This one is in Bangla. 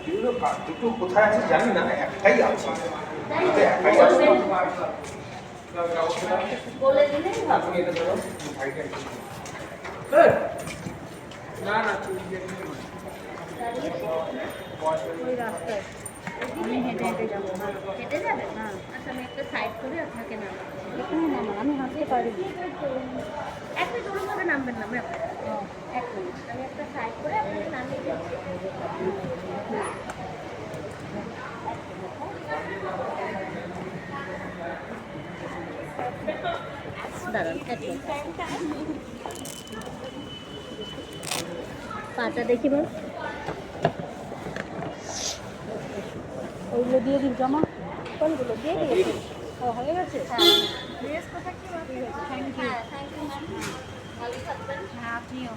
দুটো কোথায় আছে জানি না, একটাই আছে, একটাই আছে। বলে দিলেই আপনি এটা ধরো না না ওই রাস্তায় আমি হেঁটে হেঁটে যাবো। হেঁটে যাবে? হ্যাঁ। আচ্ছা আমি একটা সাইড করে আপনাকে নামাবো। এখানে নামান, আমি হাঁটতে পারি। এক মিনিট ওরকমভাবে নামবেন না ম্যাম। এক মিনিট, আমি একটা সাইড করে আপনাকে নামিয়ে দেবো। দাঁড়ান এক মিনিট, পাটা দেখি বল। ওইগুলো দিয়ে দিন জমা, কোনগুলো দিয়ে দিয়েছি? ও হয়ে গেছে। হ্যাঁ ড্রেস কোথায় কি thank you. Thank you ma'am, ভালো থাকবেন। হ্যাঁ আপনিও।